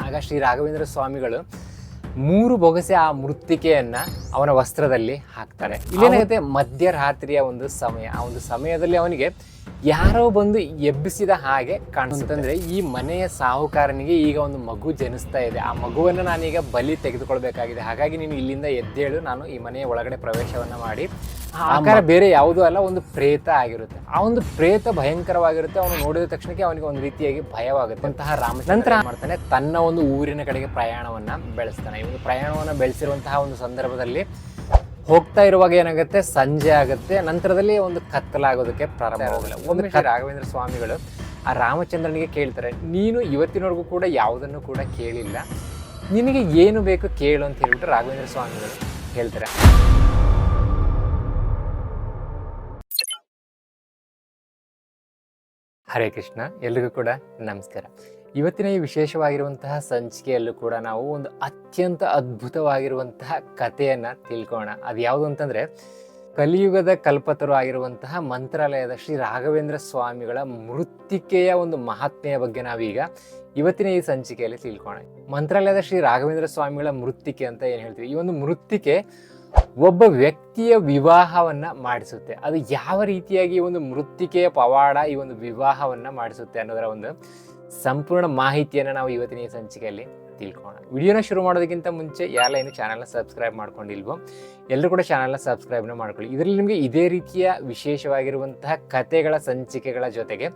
ಆಗ ಶ್ರೀ ರಾಘವೇಂದ್ರ ಸ್ವಾಮಿಗಳು 3 ಬೊಗಸೆ ಆ ಮೃತ್ತಿಕೆಯನ್ನ ಅವನ ವಸ್ತ್ರದಲ್ಲಿ ಹಾಕ್ತಾರೆ. ಇಲ್ಲೇನಾಗುತ್ತೆ, ಮಧ್ಯರಾತ್ರಿಯ ಒಂದು ಸಮಯ. ಆ ಒಂದು ಸಮಯದಲ್ಲಿ ಅವನಿಗೆ ಯಾರೋ ಬಂದು ಎಬ್ಬಿಸಿದ ಹಾಗೆ ಕಾಣಿಸುತ್ತಂದ್ರೆ ಈ ಮನೆಯ ಸಾಹುಕಾರನಿಗೆ ಈಗ ಒಂದು ಮಗು ಜನಿಸ್ತಾ ಇದೆ, ಆ ಮಗುವನ್ನು ನಾನೀಗ ಬಲಿ ತೆಗೆದುಕೊಳ್ಬೇಕಾಗಿದೆ, ಹಾಗಾಗಿ ನೀನು ಇಲ್ಲಿಂದ ಎದ್ದೇಳು, ನಾನು ಈ ಮನೆಯ ಒಳಗಡೆ ಪ್ರವೇಶವನ್ನ ಮಾಡಿ. ಆ ಆಕಾರ ಬೇರೆ ಯಾವುದೂ ಅಲ್ಲ, ಒಂದು ಪ್ರೇತ ಆಗಿರುತ್ತೆ. ಆ ಒಂದು ಪ್ರೇತ ಭಯಂಕರವಾಗಿರುತ್ತೆ. ಅವನು ನೋಡಿದ ತಕ್ಷಣಕ್ಕೆ ಅವನಿಗೆ ಒಂದು ರೀತಿಯಾಗಿ ಭಯವಾಗುತ್ತೆ. ಅಂತಹ ನಂತರ ಮಾಡ್ತಾನೆ, ತನ್ನ ಒಂದು ಊರಿನ ಕಡೆಗೆ ಪ್ರಯಾಣವನ್ನ ಬೆಳೆಸ್ತಾನೆ. ಈ ಒಂದು ಪ್ರಯಾಣವನ್ನ ಬೆಳೆಸಿರುವಂತಹ ಒಂದು ಸಂದರ್ಭದಲ್ಲಿ ಹೋಗ್ತಾ ಇರುವಾಗ ಏನಾಗುತ್ತೆ, ಸಂಜೆ ಆಗುತ್ತೆ. ನಂತರದಲ್ಲಿ ಒಂದು ಕತ್ತಲಾಗೋದಕ್ಕೆ ಪ್ರಾರಂಭವಾಗಲ್ಲ. ಒಮ್ಮೆ ರಾಘವೇಂದ್ರ ಸ್ವಾಮಿಗಳು ಆ ರಾಮಚಂದ್ರನಿಗೆ ಕೇಳ್ತಾರೆ, ನೀನು ಇವತ್ತಿನವರೆಗೂ ಕೂಡ ಯಾವುದನ್ನು ಕೂಡ ಕೇಳಿಲ್ಲ, ನಿನಗೆ ಏನು ಬೇಕು ಕೇಳು ಅಂತ ಹೇಳ್ಬಿಟ್ಟು ರಾಘವೇಂದ್ರ ಸ್ವಾಮಿಗಳು ಹೇಳ್ತಾರೆ. ಹರೇ ಕೃಷ್ಣ, ಎಲ್ರಿಗೂ ಕೂಡ ನಮಸ್ಕಾರ. ಇವತ್ತಿನ ಈ ವಿಶೇಷವಾಗಿರುವಂತಹ ಸಂಚಿಕೆಯಲ್ಲೂ ಕೂಡ ನಾವು ಒಂದು ಅತ್ಯಂತ ಅದ್ಭುತವಾಗಿರುವಂತಹ ಕಥೆಯನ್ನ ತಿಳ್ಕೋಣ. ಅದು ಯಾವುದು ಅಂತಂದ್ರೆ, ಕಲಿಯುಗದ ಕಲ್ಪತರು ಆಗಿರುವಂತಹ ಮಂತ್ರಾಲಯದ ಶ್ರೀ ರಾಘವೇಂದ್ರ ಸ್ವಾಮಿಗಳ ಮೃತ್ತಿಕೆಯ ಒಂದು ಮಹಾತ್ಮೆಯ ಬಗ್ಗೆ ನಾವೀಗ ಇವತ್ತಿನ ಈ ಸಂಚಿಕೆಯಲ್ಲಿ ತಿಳ್ಕೋಣ. ಮಂತ್ರಾಲಯದ ಶ್ರೀ ರಾಘವೇಂದ್ರ ಸ್ವಾಮಿಗಳ ಮೃತ್ತಿಕೆ ಅಂತ ಏನು ಹೇಳ್ತೀವಿ, ಈ ಒಂದು ಮೃತ್ತಿಕೆ ಒಬ್ಬ ವ್ಯಕ್ತಿಯ ವಿವಾಹವನ್ನ ಮಾಡಿಸುತ್ತೆ. ಅದು ಯಾವ ರೀತಿಯಾಗಿ ಈ ಒಂದು ಮೃತ್ತಿಕೆಯ ಪವಾಡ ಈ ಒಂದು ವಿವಾಹವನ್ನ ಮಾಡಿಸುತ್ತೆ ಅನ್ನೋದರ ಒಂದು ಸಂಪೂರ್ಣ ಮಾಹಿತಿಯನ್ನು ನಾವು ಇವತ್ತಿನ ಈ ಸಂಚಿಕೆಯಲ್ಲಿ ತಿಳ್ಕೋಣ. ವಿಡಿಯೋನ ಶುರು ಮಾಡೋದಕ್ಕಿಂತ ಮುಂಚೆ ಯಾರೆಲ್ಲ ಏನು ಚಾನಲ್ನ ಸಬ್ಸ್ಕ್ರೈಬ್ ಮಾಡ್ಕೊಂಡಿಲ್ವೋ ಎಲ್ಲರೂ ಕೂಡ ಚಾನಲ್ನ ಸಬ್ಸ್ಕ್ರೈಬ್ನ ಮಾಡ್ಕೊಳ್ಳಿ. ಇದರಲ್ಲಿ ನಿಮಗೆ ಇದೇ ರೀತಿಯ ವಿಶೇಷವಾಗಿರುವಂತಹ ಕಥೆಗಳ ಸಂಚಿಕೆಗಳ ಜೊತೆಗೆ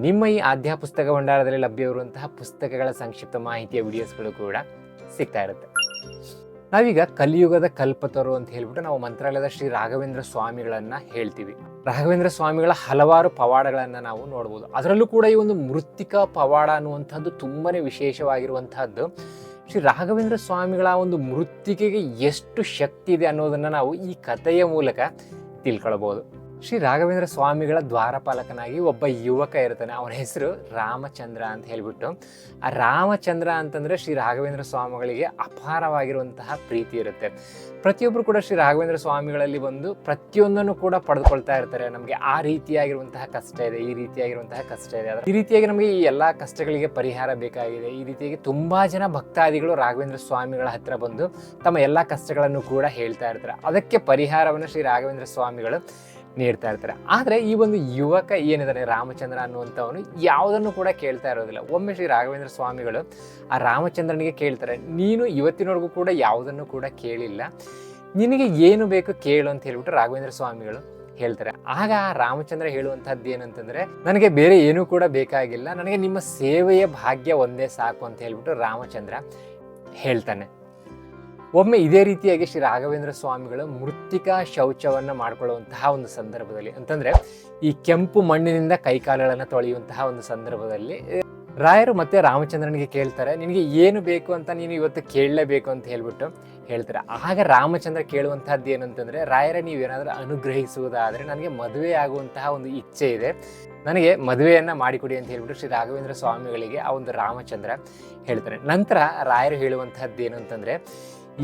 ನಿಮ್ಮ ಈ ಆಧ್ಯಾತ್ಮ ಪುಸ್ತಕ ಭಂಡಾರದಲ್ಲಿ ಲಭ್ಯವಿರುವಂತಹ ಪುಸ್ತಕಗಳ ಸಂಕ್ಷಿಪ್ತ ಮಾಹಿತಿಯ ವಿಡಿಯೋಸ್ಗಳು ಕೂಡ ಸಿಗ್ತಾ ಇರುತ್ತೆ. ನಾವೀಗ ಕಲಿಯುಗದ ಕಲ್ಪತರು ಅಂತ ಹೇಳ್ಬಿಟ್ಟು ನಾವು ಮಂತ್ರಾಲಯದ ಶ್ರೀ ರಾಘವೇಂದ್ರ ಸ್ವಾಮಿಗಳನ್ನ ಹೇಳ್ತೀವಿ. ರಾಘವೇಂದ್ರ ಸ್ವಾಮಿಗಳ ಹಲವಾರು ಪವಾಡಗಳನ್ನ ನಾವು ನೋಡ್ಬೋದು. ಅದರಲ್ಲೂ ಕೂಡ ಈ ಒಂದು ಮೃತ್ತಿಕಾ ಪವಾಡ ಅನ್ನುವಂಥದ್ದು ತುಂಬಾನೇ ವಿಶೇಷವಾಗಿರುವಂತಹದ್ದು. ಶ್ರೀ ರಾಘವೇಂದ್ರ ಸ್ವಾಮಿಗಳ ಒಂದು ಮೃತ್ತಿಕೆಗೆ ಎಷ್ಟು ಶಕ್ತಿ ಇದೆ ಅನ್ನೋದನ್ನ ನಾವು ಈ ಕಥೆಯ ಮೂಲಕ ತಿಳ್ಕೊಳ್ಬಹುದು. ಶ್ರೀ ರಾಘವೇಂದ್ರ ಸ್ವಾಮಿಗಳ ದ್ವಾರಪಾಲಕನಾಗಿ ಒಬ್ಬ ಯುವಕ ಇರ್ತಾನೆ. ಅವನ ಹೆಸರು ರಾಮಚಂದ್ರ ಅಂತ ಹೇಳ್ಬಿಟ್ಟು. ಆ ರಾಮಚಂದ್ರ ಅಂತಂದ್ರೆ ಶ್ರೀ ರಾಘವೇಂದ್ರ ಸ್ವಾಮಿಗಳಿಗೆ ಅಪಾರವಾಗಿರುವಂತಹ ಪ್ರೀತಿ ಇರುತ್ತೆ. ಪ್ರತಿಯೊಬ್ಬರು ಕೂಡ ಶ್ರೀ ರಾಘವೇಂದ್ರ ಸ್ವಾಮಿಗಳಲ್ಲಿ ಬಂದು ಪ್ರತಿಯೊಂದನ್ನು ಕೂಡ ಪಡೆದುಕೊಳ್ತಾ ಇರ್ತಾರೆ. ನಮಗೆ ಆ ರೀತಿಯಾಗಿರುವಂತಹ ಕಷ್ಟ ಇದೆ, ಈ ರೀತಿಯಾಗಿರುವಂತಹ ಕಷ್ಟ ಇದೆ, ಈ ರೀತಿಯಾಗಿ ನಮಗೆ ಈ ಎಲ್ಲಾ ಕಷ್ಟಗಳಿಗೆ ಪರಿಹಾರ ಬೇಕಾಗಿದೆ. ಈ ರೀತಿಯಾಗಿ ತುಂಬಾ ಜನ ಭಕ್ತಾದಿಗಳು ರಾಘವೇಂದ್ರ ಸ್ವಾಮಿಗಳ ಹತ್ರ ಬಂದು ತಮ್ಮ ಎಲ್ಲಾ ಕಷ್ಟಗಳನ್ನು ಕೂಡ ಹೇಳ್ತಾ ಇರ್ತಾರೆ. ಅದಕ್ಕೆ ಪರಿಹಾರವನ್ನು ಶ್ರೀ ರಾಘವೇಂದ್ರ ಸ್ವಾಮಿಗಳು ನೀಡ್ತಾ ಇರ್ತಾರೆ. ಆದರೆ ಈ ಒಂದು ಯುವಕ ಏನಿದ್ದಾನೆ ರಾಮಚಂದ್ರ ಅನ್ನುವಂಥವನು ಯಾವುದನ್ನು ಕೂಡ ಕೇಳ್ತಾ ಇರೋದಿಲ್ಲ. ಒಮ್ಮೆ ಶ್ರೀ ರಾಘವೇಂದ್ರ ಸ್ವಾಮಿಗಳು ಆ ರಾಮಚಂದ್ರನಿಗೆ ಕೇಳ್ತಾರೆ, ನೀನು ಇವತ್ತಿನವರೆಗೂ ಕೂಡ ಯಾವುದನ್ನು ಕೂಡ ಕೇಳಿಲ್ಲ, ನಿನಗೆ ಏನು ಬೇಕು ಕೇಳು ಅಂತ ಹೇಳ್ಬಿಟ್ಟು ರಾಘವೇಂದ್ರ ಸ್ವಾಮಿಗಳು ಹೇಳ್ತಾರೆ. ಆಗ ಆ ರಾಮಚಂದ್ರ ಹೇಳುವಂತಹದ್ದು ಏನಂತಂದ್ರೆ, ನನಗೆ ಬೇರೆ ಏನೂ ಕೂಡ ಬೇಕಾಗಿಲ್ಲ, ನನಗೆ ನಿಮ್ಮ ಸೇವೆಯ ಭಾಗ್ಯ ಒಂದೇ ಸಾಕು ಅಂತ ಹೇಳ್ಬಿಟ್ಟು ರಾಮಚಂದ್ರ ಹೇಳ್ತಾನೆ. ಒಮ್ಮೆ ಇದೇ ರೀತಿಯಾಗಿ ಶ್ರೀ ರಾಘವೇಂದ್ರ ಸ್ವಾಮಿಗಳು ಮೃತ್ತಿಕಾ ಶೌಚವನ್ನ ಮಾಡ್ಕೊಳ್ಳುವಂತಹ ಒಂದು ಸಂದರ್ಭದಲ್ಲಿ, ಅಂತಂದ್ರೆ ಈ ಕೆಂಪು ಮಣ್ಣಿನಿಂದ ಕೈಕಾಲುಗಳನ್ನು ತೊಳೆಯುವಂತಹ ಒಂದು ಸಂದರ್ಭದಲ್ಲಿ ರಾಯರು ಮತ್ತೆ ರಾಮಚಂದ್ರನಿಗೆ ಕೇಳ್ತಾರೆ, ನಿನಗೆ ಏನು ಬೇಕು ಅಂತ ನೀನು ಇವತ್ತು ಕೇಳಲೇಬೇಕು ಅಂತ ಹೇಳ್ಬಿಟ್ಟು ಹೇಳ್ತಾರೆ. ಆಗ ರಾಮಚಂದ್ರ ಕೇಳುವಂತಹದ್ದು ಏನಂತಂದ್ರೆ, ರಾಯರ ನೀವೇನಾದ್ರೂ ಅನುಗ್ರಹಿಸುವುದಾದ್ರೆ ನನಗೆ ಮದುವೆ ಆಗುವಂತಹ ಒಂದು ಇಚ್ಛೆ ಇದೆ, ನನಗೆ ಮದುವೆಯನ್ನ ಮಾಡಿಕೊಡಿ ಅಂತ ಹೇಳ್ಬಿಟ್ಟು ಶ್ರೀ ರಾಘವೇಂದ್ರ ಸ್ವಾಮಿಗಳಿಗೆ ಆ ಒಂದು ರಾಮಚಂದ್ರ ಹೇಳ್ತಾರೆ. ನಂತರ ರಾಯರು ಹೇಳುವಂತಹದ್ದು ಏನು ಅಂತಂದ್ರೆ,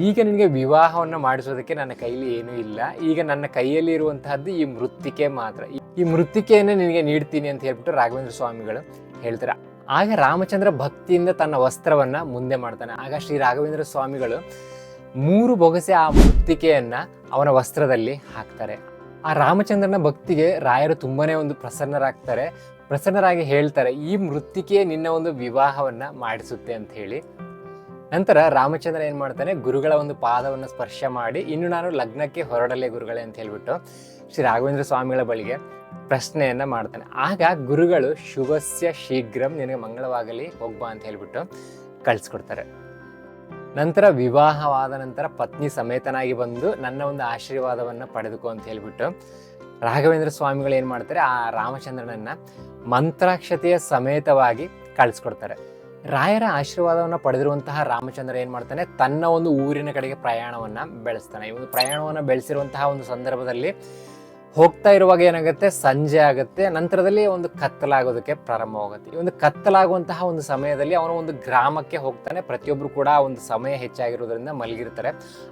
ಈಗ ನಿನಗೆ ವಿವಾಹವನ್ನ ಮಾಡಿಸೋದಕ್ಕೆ ನನ್ನ ಕೈಲಿ ಏನೂ ಇಲ್ಲ, ಈಗ ನನ್ನ ಕೈಯಲ್ಲಿ ಇರುವಂತಹದ್ದು ಈ ಮೃತ್ತಿಕೆ ಮಾತ್ರ, ಈ ಮೃತ್ತಿಕೆಯನ್ನೇ ನಿನಗೆ ನೀಡ್ತೀನಿ ಅಂತ ಹೇಳ್ಬಿಟ್ಟು ರಾಘವೇಂದ್ರ ಸ್ವಾಮಿಗಳು ಹೇಳ್ತಾರೆ. ಆಗ ರಾಮಚಂದ್ರ ಭಕ್ತಿಯಿಂದ ತನ್ನ ವಸ್ತ್ರವನ್ನ ಮುಂದೆ ಮಾಡ್ತಾನೆ. ಆಗ ಶ್ರೀ ರಾಘವೇಂದ್ರ ಸ್ವಾಮಿಗಳು 3 ಬೊಗಸೆ ಆ ಮೃತ್ತಿಕೆಯನ್ನ ಅವನ ವಸ್ತ್ರದಲ್ಲಿ ಹಾಕ್ತಾರೆ. ಆ ರಾಮಚಂದ್ರನ ಭಕ್ತಿಗೆ ರಾಯರು ತುಂಬಾನೇ ಒಂದು ಪ್ರಸನ್ನರಾಗಿ ಹೇಳ್ತಾರೆ, ಈ ಮೃತ್ತಿಕೆ ನಿನ್ನ ಒಂದು ವಿವಾಹವನ್ನ ಮಾಡಿಸುತ್ತೆ ಅಂತ ಹೇಳಿ. ನಂತರ ರಾಮಚಂದ್ರ ಏನ್ ಮಾಡ್ತಾನೆ, ಗುರುಗಳ ಒಂದು ಪಾದವನ್ನು ಸ್ಪರ್ಶ ಮಾಡಿ, ಇನ್ನು ನಾನು ಲಗ್ನಕ್ಕೆ ಹೊರಡಲೇ ಗುರುಗಳೇ ಅಂತ ಹೇಳ್ಬಿಟ್ಟು ಶ್ರೀ ರಾಘವೇಂದ್ರ ಸ್ವಾಮಿಗಳ ಬಳಿಗೆ ಪ್ರಶ್ನೆಯನ್ನ ಮಾಡ್ತಾನೆ. ಆಗ ಗುರುಗಳು ಶುಭಸ್ಯ ಶೀಘ್ರಂ, ನಿನಗೆ ಮಂಗಳವಾಗಲಿ, ಹೋಗ್ಬಾ ಅಂತ ಹೇಳ್ಬಿಟ್ಟು ಕಳಿಸ್ಕೊಡ್ತಾರೆ. ನಂತರ ವಿವಾಹವಾದ ನಂತರ ಪತ್ನಿ ಸಮೇತನಾಗಿ ಬಂದು ನನ್ನ ಒಂದು ಆಶೀರ್ವಾದವನ್ನ ಪಡೆದುಕೋ ಅಂತ ಹೇಳ್ಬಿಟ್ಟು ರಾಘವೇಂದ್ರ ಸ್ವಾಮಿಗಳು ಏನ್ ಮಾಡ್ತಾರೆ, ಆ ರಾಮಚಂದ್ರನನ್ನ ಮಂತ್ರಾಕ್ಷತೆಯ ಸಮೇತವಾಗಿ ಕಳಿಸ್ಕೊಡ್ತಾರೆ. ರಾಯರ ಆಶೀರ್ವಾದವನ್ನು ಪಡೆದಿರುವಂತಹ ರಾಮಚಂದ್ರ ಏನ್ ಮಾಡ್ತಾನೆ, ತನ್ನ ಒಂದು ಊರಿನ ಕಡೆಗೆ ಪ್ರಯಾಣವನ್ನ ಬೆಳೆಸ್ತಾನೆ. ಈ ಒಂದು ಪ್ರಯಾಣವನ್ನ ಬೆಳೆಸಿರುವಂತಹ ಒಂದು ಸಂದರ್ಭದಲ್ಲಿ ಹೋಗ್ತಾ ಇರುವಾಗ ಏನಾಗುತ್ತೆ, ಸಂಜೆ ಆಗುತ್ತೆ. ನಂತರದಲ್ಲಿ ಒಂದು ಕತ್ತಲಾಗೋದಕ್ಕೆ ಪ್ರಾರಂಭವಾಗುತ್ತೆ. ಈ ಒಂದು ಕತ್ತಲಾಗುವಂತಹ ಒಂದು ಸಮಯದಲ್ಲಿ ಅವನು ಒಂದು ಗ್ರಾಮಕ್ಕೆ ಹೋಗ್ತಾನೆ. ಪ್ರತಿಯೊಬ್ರು ಕೂಡ ಒಂದು ಸಮಯ ಹೆಚ್ಚಾಗಿರೋದ್ರಿಂದ ಮಲಗಿರ್ತಾರೆ.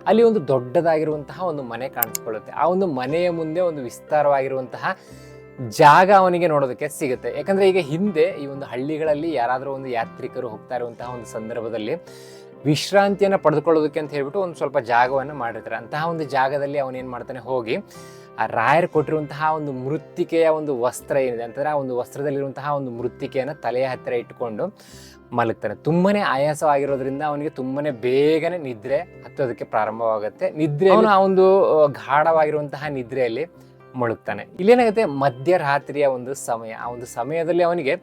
ಅಲ್ಲಿ ಒಂದು ದೊಡ್ಡದಾಗಿರುವಂತಹ ಒಂದು ಮನೆ ಕಾಣಿಸ್ಕೊಳ್ಳುತ್ತೆ. ಆ ಒಂದು ಮನೆಯ ಮುಂದೆ ಒಂದು ವಿಸ್ತಾರವಾಗಿರುವಂತಹ ಜಾಗ ಅವನಿಗೆ ನೋಡೋದಕ್ಕೆ ಸಿಗುತ್ತೆ. ಯಾಕಂದ್ರೆ ಈಗ ಹಿಂದೆ ಈ ಒಂದು ಹಳ್ಳಿಗಳಲ್ಲಿ ಯಾರಾದರೂ ಒಂದು ಯಾತ್ರಿಕರು ಹೋಗ್ತಾ ಇರುವಂತಹ ಒಂದು ಸಂದರ್ಭದಲ್ಲಿ ವಿಶ್ರಾಂತಿಯನ್ನು ಪಡೆದುಕೊಳ್ಳೋದಕ್ಕೆ ಅಂತ ಹೇಳ್ಬಿಟ್ಟು ಒಂದು ಸ್ವಲ್ಪ ಜಾಗವನ್ನು ಮಾಡಿರ್ತಾರೆ. ಅಂತಹ ಒಂದು ಜಾಗದಲ್ಲಿ ಅವನೇನು ಮಾಡ್ತಾನೆ, ಹೋಗಿ ಆ ರಾಯರು ಕೊಟ್ಟಿರುವಂತಹ ಒಂದು ಮೃತ್ತಿಕೆಯ ಒಂದು ವಸ್ತ್ರ ಏನಿದೆ ಅಂತಂದರೆ ಆ ಒಂದು ವಸ್ತ್ರದಲ್ಲಿರುವಂತಹ ಒಂದು ಮೃತ್ತಿಕೆಯನ್ನು ತಲೆಯ ಹತ್ತಿರ ಇಟ್ಟುಕೊಂಡು ಮಲಗ್ತಾನೆ. ತುಂಬನೇ ಆಯಾಸವಾಗಿರೋದ್ರಿಂದ ಅವನಿಗೆ ತುಂಬನೇ ಬೇಗನೆ ನಿದ್ರೆ ಹತ್ತೋದಕ್ಕೆ ಪ್ರಾರಂಭವಾಗುತ್ತೆ. ನಿದ್ರೆ ಆ ಒಂದು ಗಾಢವಾಗಿರುವಂತಹ ನಿದ್ರೆಯಲ್ಲಿ ಮುಳುಗ್ತಾನೆ. ಇಲ್ಲೇನಾಗುತ್ತೆ, ಮಧ್ಯರಾತ್ರಿಯ ಒಂದು ಸಮಯ. ಆ ಒಂದು ಸಮಯದಲ್ಲಿ ಅವನಿಗೆ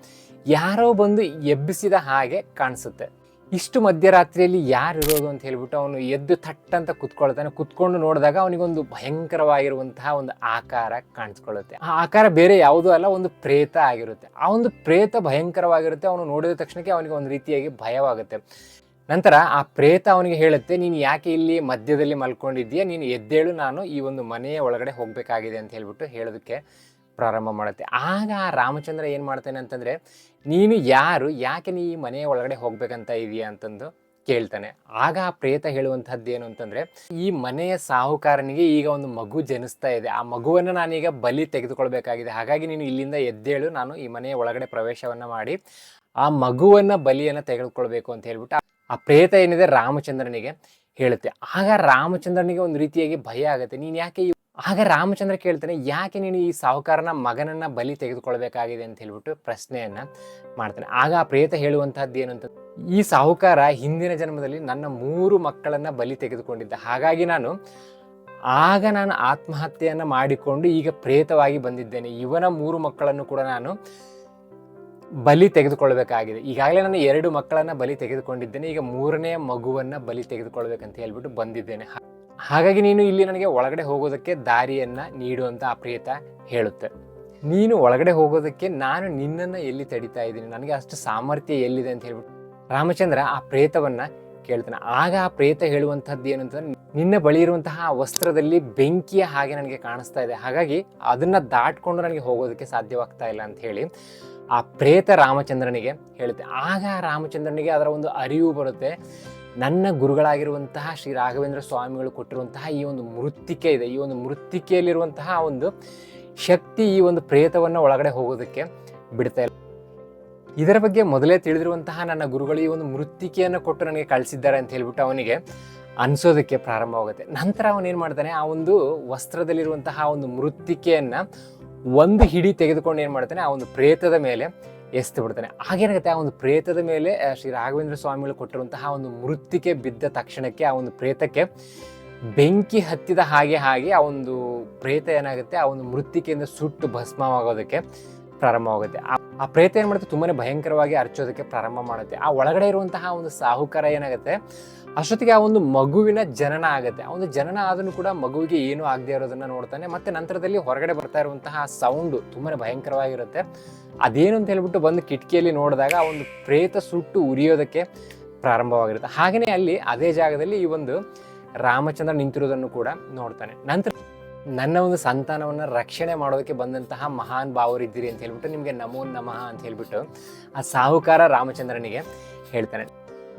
ಯಾರೋ ಬಂದು ಎಬ್ಬಿಸಿದ ಹಾಗೆ ಕಾಣಿಸುತ್ತೆ. ಇಷ್ಟು ಮಧ್ಯರಾತ್ರಿಯಲ್ಲಿ ಯಾರಿರೋದು ಅಂತ ಹೇಳ್ಬಿಟ್ಟು ಅವನು ಎದ್ದು ಥಟ್ಟಂತ ಕುತ್ಕೊಳ್ತಾನೆ. ಕುತ್ಕೊಂಡು ನೋಡಿದಾಗ ಅವನಿಗೊಂದು ಭಯಂಕರವಾಗಿರುವಂತಹ ಒಂದು ಆಕಾರ ಕಾಣಿಸ್ಕೊಳ್ಳುತ್ತೆ. ಆ ಆಕಾರ ಬೇರೆ ಯಾವುದೂ ಅಲ್ಲ, ಒಂದು ಪ್ರೇತ ಆಗಿರುತ್ತೆ. ಆ ಒಂದು ಪ್ರೇತ ಭಯಂಕರವಾಗಿರುತ್ತೆ. ಅವನು ನೋಡಿದ ತಕ್ಷಣಕ್ಕೆ ಅವನಿಗೆ ಒಂದು ರೀತಿಯಾಗಿ ಭಯವಾಗುತ್ತೆ. ನಂತರ ಆ ಪ್ರೇತ ಅವನಿಗೆ ಹೇಳುತ್ತೆ, ನೀನು ಯಾಕೆ ಇಲ್ಲಿ ಮಧ್ಯದಲ್ಲಿ ಮಲ್ಕೊಂಡಿದ್ದೀಯಾ, ನೀನು ಎದ್ದೇಳು, ನಾನು ಈ ಒಂದು ಮನೆಯ ಒಳಗಡೆ ಹೋಗಬೇಕಾಗಿದೆ ಅಂತ ಹೇಳ್ಬಿಟ್ಟು ಹೇಳೋದಕ್ಕೆ ಪ್ರಾರಂಭ ಮಾಡುತ್ತೆ. ಆಗ ಆ ರಾಮಚಂದ್ರ ಏನು ಮಾಡ್ತಾನೆ ಅಂತಂದರೆ, ನೀನು ಯಾರು, ಯಾಕೆ ನೀ ಈ ಮನೆಯ ಒಳಗಡೆ ಹೋಗ್ಬೇಕಂತ ಇದೆಯಾ ಅಂತಂದು ಕೇಳ್ತಾನೆ. ಆಗ ಆ ಪ್ರೇತ ಹೇಳುವಂಥದ್ದು ಏನು ಅಂತಂದರೆ, ಈ ಮನೆಯ ಸಾಹುಕಾರನಿಗೆ ಈಗ ಒಂದು ಮಗು ಜನಿಸ್ತಾ ಇದೆ, ಆ ಮಗುವನ್ನು ನಾನೀಗ ಬಲಿ ತೆಗೆದುಕೊಳ್ಬೇಕಾಗಿದೆ, ಹಾಗಾಗಿ ನೀನು ಇಲ್ಲಿಂದ ಎದ್ದೇಳು, ನಾನು ಈ ಮನೆಯ ಒಳಗಡೆ ಪ್ರವೇಶವನ್ನು ಮಾಡಿ ಆ ಮಗುವನ್ನು ಬಲಿಯನ್ನು ತೆಗೆದುಕೊಳ್ಬೇಕು ಅಂತ ಹೇಳ್ಬಿಟ್ಟು ಆ ಪ್ರೇತ ಏನಿದೆ ರಾಮಚಂದ್ರನಿಗೆ ಹೇಳುತ್ತೆ. ಆಗ ರಾಮಚಂದ್ರನಿಗೆ ಒಂದು ರೀತಿಯಾಗಿ ಭಯ ಆಗುತ್ತೆ. ನೀನು ಯಾಕೆ ಆಗ ರಾಮಚಂದ್ರ ಕೇಳ್ತಾನೆ, ಯಾಕೆ ನೀನು ಈ ಸಾಹುಕಾರನ ಮಗನನ್ನ ಬಲಿ ತೆಗೆದುಕೊಳ್ಬೇಕಾಗಿದೆ ಅಂತ ಹೇಳ್ಬಿಟ್ಟು ಪ್ರಶ್ನೆಯನ್ನ ಮಾಡ್ತಾನೆ. ಆಗ ಆ ಪ್ರೇತ ಹೇಳುವಂತಹದ್ದು ಏನು ಅಂತ, ಈ ಸಾಹುಕಾರ ಹಿಂದಿನ ಜನ್ಮದಲ್ಲಿ ನನ್ನ 3 ಮಕ್ಕಳನ್ನ ಬಲಿ ತೆಗೆದುಕೊಂಡಿದ್ದ, ಹಾಗಾಗಿ ನಾನು ಆತ್ಮಹತ್ಯೆಯನ್ನ ಮಾಡಿಕೊಂಡು ಈಗ ಪ್ರೇತವಾಗಿ ಬಂದಿದ್ದೇನೆ. ಇವನ 3 ಮಕ್ಕಳನ್ನು ಕೂಡ ನಾನು ಬಲಿ ತೆಗೆದುಕೊಳ್ಬೇಕಾಗಿದೆ. ಈಗಾಗಲೇ ನಾನು 2 ಮಕ್ಕಳನ್ನ ಬಲಿ ತೆಗೆದುಕೊಂಡಿದ್ದೇನೆ, ಈಗ 3ನೇ ಮಗುವನ್ನ ಬಲಿ ತೆಗೆದುಕೊಳ್ಬೇಕಂತ ಹೇಳ್ಬಿಟ್ಟು ಬಂದಿದ್ದೇನೆ. ಹಾಗಾಗಿ ನೀನು ಇಲ್ಲಿ ನನಗೆ ಒಳಗಡೆ ಹೋಗೋದಕ್ಕೆ ದಾರಿಯನ್ನ ನೀಡುವಂತ ಆ ಪ್ರೇತ ಹೇಳುತ್ತೆ. ನೀನು ಒಳಗಡೆ ಹೋಗೋದಕ್ಕೆ ನಾನು ನಿನ್ನನ್ನು ಎಲ್ಲಿ ತಡಿತಾ ಇದ್ದೀನಿ, ನನಗೆ ಅಷ್ಟು ಸಾಮರ್ಥ್ಯ ಎಲ್ಲಿದೆ ಅಂತ ಹೇಳ್ಬಿಟ್ಟು ರಾಮಚಂದ್ರ ಆ ಪ್ರೇತವನ್ನ ಕೇಳ್ತಾನೆ. ಆಗ ಆ ಪ್ರೇತ ಹೇಳುವಂಥದ್ದು ಏನಂತಂದ್ರೆ, ನಿನ್ನ ಬಳಿ ಇರುವಂತಹ ವಸ್ತ್ರದಲ್ಲಿ ಬೆಂಕಿಯ ಹಾಗೆ ನನಗೆ ಕಾಣಿಸ್ತಾ ಇದೆ, ಹಾಗಾಗಿ ಅದನ್ನ ದಾಟ್ಕೊಂಡು ನನಗೆ ಹೋಗೋದಕ್ಕೆ ಸಾಧ್ಯವಾಗ್ತಾ ಇಲ್ಲ ಅಂತ ಹೇಳಿ ಆ ಪ್ರೇತ ರಾಮಚಂದ್ರನಿಗೆ ಹೇಳುತ್ತೆ. ಆಗ ರಾಮಚಂದ್ರನಿಗೆ ಅದರ ಒಂದು ಅರಿವು ಬರುತ್ತೆ. ನನ್ನ ಗುರುಗಳಾಗಿರುವಂತಹ ಶ್ರೀ ರಾಘವೇಂದ್ರ ಸ್ವಾಮಿಗಳು ಕೊಟ್ಟಿರುವಂತಹ ಈ ಒಂದು ಮೃತ್ತಿಕೆ ಇದೆ, ಈ ಒಂದು ಮೃತ್ತಿಕೆಯಲ್ಲಿರುವಂತಹ ಒಂದು ಶಕ್ತಿ ಈ ಒಂದು ಪ್ರೇತವನ್ನು ಒಳಗಡೆ ಹೋಗೋದಕ್ಕೆ ಬಿಡ್ತಾ ಇಲ್ಲ. ಇದರ ಬಗ್ಗೆ ಮೊದಲೇ ತಿಳಿದಿರುವಂತಹ ನನ್ನ ಗುರುಗಳು ಈ ಒಂದು ಮೃತ್ತಿಕೆಯನ್ನು ಕೊಟ್ಟು ನನಗೆ ಕಳಿಸಿದ್ದಾರೆ ಅಂತ ಹೇಳ್ಬಿಟ್ಟು ಅವನಿಗೆ ಅನಿಸೋದಕ್ಕೆ ಪ್ರಾರಂಭವಾಗುತ್ತೆ. ನಂತರ ಅವನೇನು ಮಾಡ್ತಾನೆ, ಆ ಒಂದು ವಸ್ತ್ರದಲ್ಲಿರುವಂತಹ ಒಂದು ಮೃತ್ತಿಕೆಯನ್ನು ಒಂದು ಹಿಡಿ ತೆಗೆದುಕೊಂಡು ಏನು ಮಾಡ್ತಾನೆ, ಆ ಒಂದು ಪ್ರೇತದ ಮೇಲೆ ಎಸ್ತು ಬಿಡ್ತಾನೆ. ಹಾಗೇನಾಗುತ್ತೆ, ಆ ಒಂದು ಪ್ರೇತದ ಮೇಲೆ ಶ್ರೀ ರಾಘವೇಂದ್ರ ಸ್ವಾಮಿಗಳು ಕೊಟ್ಟಿರುವಂತಹ ಒಂದು ಮೃತ್ತಿಕೆ ಬಿದ್ದ ತಕ್ಷಣಕ್ಕೆ ಆ ಒಂದು ಪ್ರೇತಕ್ಕೆ ಬೆಂಕಿ ಹತ್ತಿದ ಹಾಗೆ ಆ ಒಂದು ಪ್ರೇತ ಏನಾಗುತ್ತೆ, ಆ ಒಂದು ಮೃತ್ತಿಕೆಯಿಂದ ಸುಟ್ಟು ಭಸ್ಮವಾಗೋದಕ್ಕೆ ಪ್ರಾರಂಭವಾಗುತ್ತೆ. ಆ ಪ್ರೇತ ಏನು ಮಾಡುತ್ತೆ, ತುಂಬಾನೇ ಭಯಂಕರವಾಗಿ ಅರ್ಚೋದಕ್ಕೆ ಪ್ರಾರಂಭ ಮಾಡುತ್ತೆ. ಆ ಒಳಗಡೆ ಇರುವಂತಹ ಒಂದು ಸಾಹುಕಾರ ಏನಾಗುತ್ತೆ, ಅಷ್ಟೊತ್ತಿಗೆ ಆ ಒಂದು ಮಗುವಿನ ಜನನ ಆಗುತ್ತೆ. ಆ ಒಂದು ಜನನ ಆದ್ರೂ ಕೂಡ ಮಗುವಿಗೆ ಏನೂ ಆಗದೆ ಇರೋದನ್ನ ನೋಡ್ತಾನೆ. ಮತ್ತೆ ನಂತರದಲ್ಲಿ ಹೊರಗಡೆ ಬರ್ತಾ ಇರುವಂತಹ ಸೌಂಡು ತುಂಬಾನೇ ಭಯಂಕರವಾಗಿರುತ್ತೆ. ಅದೇನು ಅಂತ ಹೇಳ್ಬಿಟ್ಟು ಬಂದು ಕಿಟಕಿಯಲ್ಲಿ ನೋಡಿದಾಗ ಆ ಒಂದು ಪ್ರೇತ ಸುಟ್ಟು ಉರಿಯೋದಕ್ಕೆ ಪ್ರಾರಂಭವಾಗಿರುತ್ತೆ. ಹಾಗೆಯೇ ಅಲ್ಲಿ ಅದೇ ಜಾಗದಲ್ಲಿ ಈ ಒಂದು ರಾಮಚಂದ್ರ ನಿಂತಿರೋದನ್ನು ಕೂಡ ನೋಡ್ತಾನೆ. ನಂತರ ನನ್ನ ಒಂದು ಸಂತಾನವನ್ನು ರಕ್ಷಣೆ ಮಾಡೋದಕ್ಕೆ ಬಂದಂತಹ ಮಹಾನ್ ಭಾವರಿದ್ದೀರಿ ಅಂತ ಹೇಳ್ಬಿಟ್ಟು ನಿಮಗೆ ನಮೋ ನಮಃ ಅಂತ ಹೇಳ್ಬಿಟ್ಟು ಆ ಸಾಹುಕಾರ ರಾಮಚಂದ್ರನಿಗೆ ಹೇಳ್ತಾನೆ.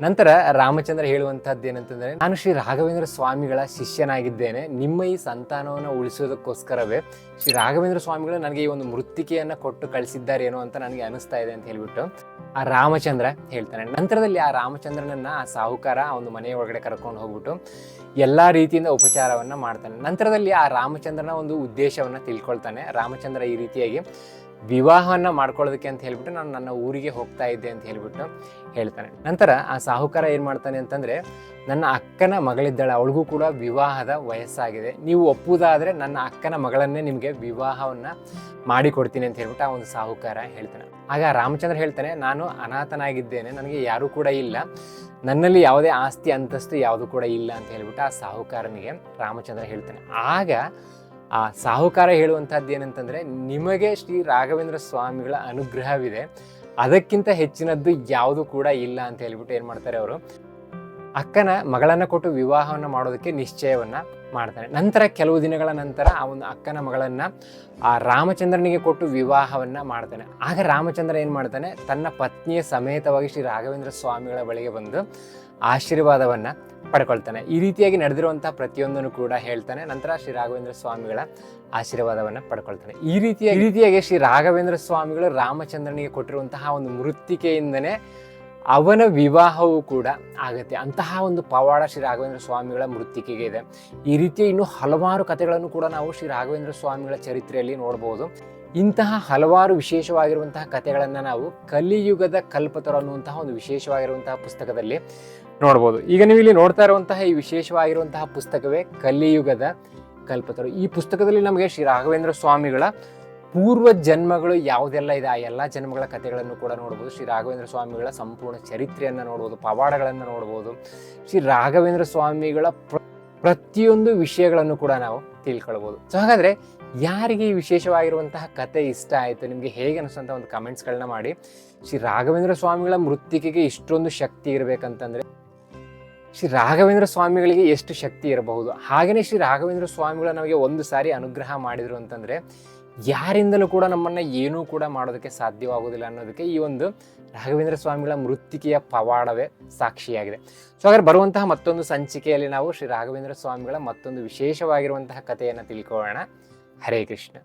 ನಂತರ ರಾಮಚಂದ್ರ ಹೇಳುವಂತಹದ್ದು ಏನಂತಂದ್ರೆ, ನಾನು ಶ್ರೀ ರಾಘವೇಂದ್ರ ಸ್ವಾಮಿಗಳ ಶಿಷ್ಯನಾಗಿದ್ದೇನೆ, ನಿಮ್ಮ ಈ ಸಂತಾನವನ್ನು ಉಳಿಸೋದಕ್ಕೋಸ್ಕರವೇ ಶ್ರೀ ರಾಘವೇಂದ್ರ ಸ್ವಾಮಿಗಳು ನನಗೆ ಈ ಒಂದು ಮೃತ್ತಿಕೆಯನ್ನ ಕೊಟ್ಟು ಕಳಿಸಿದ್ದಾರೇನೋ ಅಂತ ನನಗೆ ಅನಿಸ್ತಾ ಇದೆ ಅಂತ ಹೇಳ್ಬಿಟ್ಟು ಆ ರಾಮಚಂದ್ರ ಹೇಳ್ತಾನೆ. ನಂತರದಲ್ಲಿ ಆ ರಾಮಚಂದ್ರನನ್ನ ಆ ಸಾಹುಕಾರ ಆ ಒಂದು ಮನೆಯ ಒಳಗಡೆ ಕರ್ಕೊಂಡು ಹೋಗ್ಬಿಟ್ಟು ಎಲ್ಲಾ ರೀತಿಯಿಂದ ಉಪಚಾರವನ್ನ ಮಾಡ್ತಾನೆ. ನಂತರದಲ್ಲಿ ಆ ರಾಮಚಂದ್ರನ ಒಂದು ಉದ್ದೇಶವನ್ನ ತಿಳ್ಕೊಳ್ತಾನೆ. ರಾಮಚಂದ್ರ ಈ ರೀತಿಯಾಗಿ ವಿವಾಹವನ್ನ ಮಾಡ್ಕೊಳ್ಳೋದಕ್ಕೆ ಅಂತ ಹೇಳ್ಬಿಟ್ಟು ನಾನು ನನ್ನ ಊರಿಗೆ ಹೋಗ್ತಾ ಇದ್ದೆ ಅಂತ ಹೇಳ್ಬಿಟ್ಟು ಹೇಳ್ತಾನೆ. ನಂತರ ಆ ಸಾಹುಕಾರ ಏನ್ ಮಾಡ್ತಾನೆ ಅಂತಂದ್ರೆ, ನನ್ನ ಅಕ್ಕನ ಮಗಳಿದ್ದಾಳೆ, ಅವಳಿಗೂ ಕೂಡ ವಿವಾಹದ ವಯಸ್ಸಾಗಿದೆ, ನೀವು ಒಪ್ಪುವುದಾದ್ರೆ ನನ್ನ ಅಕ್ಕನ ಮಗಳನ್ನೇ ನಿಮಗೆ ವಿವಾಹವನ್ನ ಮಾಡಿಕೊಡ್ತೀನಿ ಅಂತ ಹೇಳ್ಬಿಟ್ಟು ಆ ಒಂದು ಸಾಹುಕಾರ ಹೇಳ್ತಾನೆ. ಆಗ ರಾಮಚಂದ್ರ ಹೇಳ್ತಾನೆ, ನಾನು ಅನಾಥನಾಗಿದ್ದೇನೆ, ನನಗೆ ಯಾರೂ ಕೂಡ ಇಲ್ಲ, ನನ್ನಲ್ಲಿ ಯಾವುದೇ ಆಸ್ತಿ ಅಂತಸ್ತು ಯಾವುದು ಕೂಡ ಇಲ್ಲ ಅಂತ ಹೇಳ್ಬಿಟ್ಟು ಆ ಸಾಹುಕಾರನಿಗೆ ರಾಮಚಂದ್ರ ಹೇಳ್ತಾನೆ. ಆಗ ಆ ಸಾಹುಕಾರ ಹೇಳುವಂತಹದ್ದು ಏನಂತಂದ್ರೆ, ನಿಮಗೆ ಶ್ರೀ ರಾಘವೇಂದ್ರ ಸ್ವಾಮಿಗಳ ಅನುಗ್ರಹವಿದೆ, ಅದಕ್ಕಿಂತ ಹೆಚ್ಚಿನದ್ದು ಯಾವುದು ಕೂಡ ಇಲ್ಲ ಅಂತ ಹೇಳ್ಬಿಟ್ಟು ಏನ್ ಮಾಡ್ತಾರೆ, ಅವರು ಅಕ್ಕನ ಮಗಳನ್ನ ಕೊಟ್ಟು ವಿವಾಹವನ್ನ ಮಾಡೋದಕ್ಕೆ ನಿಶ್ಚಯವನ್ನ ಮಾಡ್ತಾನೆ. ನಂತರ ಕೆಲವು ದಿನಗಳ ನಂತರ ಆ ಒಂದು ಅಕ್ಕನ ಮಗಳನ್ನ ಆ ರಾಮಚಂದ್ರನಿಗೆ ಕೊಟ್ಟು ವಿವಾಹವನ್ನ ಮಾಡ್ತಾನೆ. ಆಗ ರಾಮಚಂದ್ರ ಏನ್ ಮಾಡ್ತಾನೆ, ತನ್ನ ಪತ್ನಿಯ ಸಮೇತವಾಗಿ ಶ್ರೀ ರಾಘವೇಂದ್ರ ಸ್ವಾಮಿಗಳ ಬಳಿಗೆ ಬಂದು ಆಶೀರ್ವಾದವನ್ನು ಪಡ್ಕೊಳ್ತಾನೆ. ಈ ರೀತಿಯಾಗಿ ನಡೆದಿರುವಂತಹ ಪ್ರತಿಯೊಂದನ್ನು ಕೂಡ ಹೇಳ್ತಾನೆ. ನಂತರ ಶ್ರೀ ರಾಘವೇಂದ್ರ ಸ್ವಾಮಿಗಳ ಆಶೀರ್ವಾದವನ್ನು ಪಡ್ಕೊಳ್ತಾನೆ. ಈ ರೀತಿಯಾಗಿ ಶ್ರೀ ರಾಘವೇಂದ್ರ ಸ್ವಾಮಿಗಳು ರಾಮಚಂದ್ರನಿಗೆ ಕೊಟ್ಟಿರುವಂತಹ ಒಂದು ಮೃತ್ತಿಕೆಯಿಂದನೇ ಅವನ ವಿವಾಹವೂ ಕೂಡ ಆಗುತ್ತೆ. ಅಂತಹ ಒಂದು ಪವಾಡ ಶ್ರೀ ರಾಘವೇಂದ್ರ ಸ್ವಾಮಿಗಳ ಮೃತ್ತಿಕೆಗೆ ಇದೆ. ಈ ರೀತಿಯ ಇನ್ನೂ ಹಲವಾರು ಕಥೆಗಳನ್ನು ಕೂಡ ನಾವು ಶ್ರೀ ರಾಘವೇಂದ್ರ ಸ್ವಾಮಿಗಳ ಚರಿತ್ರೆಯಲ್ಲಿ ನೋಡ್ಬೋದು. ಇಂತಹ ಹಲವಾರು ವಿಶೇಷವಾಗಿರುವಂತಹ ಕಥೆಗಳನ್ನು ನಾವು ಕಲಿಯುಗದ ಕಲ್ಪತರು ಅನ್ನುವಂತಹ ಒಂದು ವಿಶೇಷವಾಗಿರುವಂತಹ ಪುಸ್ತಕದಲ್ಲಿ ನೋಡ್ಬೋದು. ಈಗ ನೀವು ಇಲ್ಲಿ ನೋಡ್ತಾ ಇರುವಂತಹ ಈ ವಿಶೇಷವಾಗಿರುವಂತಹ ಪುಸ್ತಕವೇ ಕಲಿಯುಗದ ಕಲ್ಪತರು. ಈ ಪುಸ್ತಕದಲ್ಲಿ ನಮಗೆ ಶ್ರೀ ರಾಘವೇಂದ್ರ ಸ್ವಾಮಿಗಳ ಪೂರ್ವ ಜನ್ಮಗಳು ಯಾವುದೆಲ್ಲ ಇದೆ ಆ ಎಲ್ಲ ಜನ್ಮಗಳ ಕಥೆಗಳನ್ನು ಕೂಡ ನೋಡ್ಬೋದು. ಶ್ರೀ ರಾಘವೇಂದ್ರ ಸ್ವಾಮಿಗಳ ಸಂಪೂರ್ಣ ಚರಿತ್ರೆಯನ್ನು ನೋಡ್ಬೋದು, ಪವಾಡಗಳನ್ನು ನೋಡ್ಬೋದು. ಶ್ರೀ ರಾಘವೇಂದ್ರ ಸ್ವಾಮಿಗಳ ಪ್ರತಿಯೊಂದು ವಿಷಯಗಳನ್ನು ಕೂಡ ನಾವು ತಿಳ್ಕೊಳ್ಬೋದು. ಸೊ ಹಾಗಾದರೆ ಯಾರಿಗೆ ಈ ವಿಶೇಷವಾಗಿರುವಂತಹ ಕತೆ ಇಷ್ಟ ಆಯಿತು, ನಿಮಗೆ ಹೇಗೆ ಅನಿಸ್ತಂಥ ಒಂದು ಕಮೆಂಟ್ಸ್ಗಳನ್ನ ಮಾಡಿ. ಶ್ರೀ ರಾಘವೇಂದ್ರ ಸ್ವಾಮಿಗಳ ಮೃತ್ತಿಕೆಗೆ ಇಷ್ಟೊಂದು ಶಕ್ತಿ ಇರಬೇಕಂತಂದರೆ ಶ್ರೀ ರಾಘವೇಂದ್ರ ಸ್ವಾಮಿಗಳಿಗೆ ಎಷ್ಟು ಶಕ್ತಿ ಇರಬಹುದು. ಹಾಗೆಯೇ ಶ್ರೀ ರಾಘವೇಂದ್ರ ಸ್ವಾಮಿಗಳು ನಮಗೆ ಒಂದು ಸಾರಿ ಅನುಗ್ರಹ ಮಾಡಿದರು ಅಂತಂದರೆ ಯಾರಿಂದಲೂ ಕೂಡ ನಮ್ಮನ್ನು ಏನೂ ಕೂಡ ಮಾಡೋದಕ್ಕೆ ಸಾಧ್ಯವಾಗುವುದಿಲ್ಲ ಅನ್ನೋದಕ್ಕೆ ಈ ಒಂದು ರಾಘವೇಂದ್ರ ಸ್ವಾಮಿಗಳ ಮೃತ್ತಿಕೆಯ ಪವಾಡವೇ ಸಾಕ್ಷಿಯಾಗಿದೆ. ಸೊ ಹಾಗಾದ್ರೆ ಬರುವಂತಹ ಮತ್ತೊಂದು ಸಂಚಿಕೆಯಲ್ಲಿ ನಾವು ಶ್ರೀ ರಾಘವೇಂದ್ರ ಸ್ವಾಮಿಗಳ ಮತ್ತೊಂದು ವಿಶೇಷವಾಗಿರುವಂತಹ ಕಥೆಯನ್ನು ತಿಳ್ಕೊಳ್ಳೋಣ. ಹರೇ ಕೃಷ್ಣ.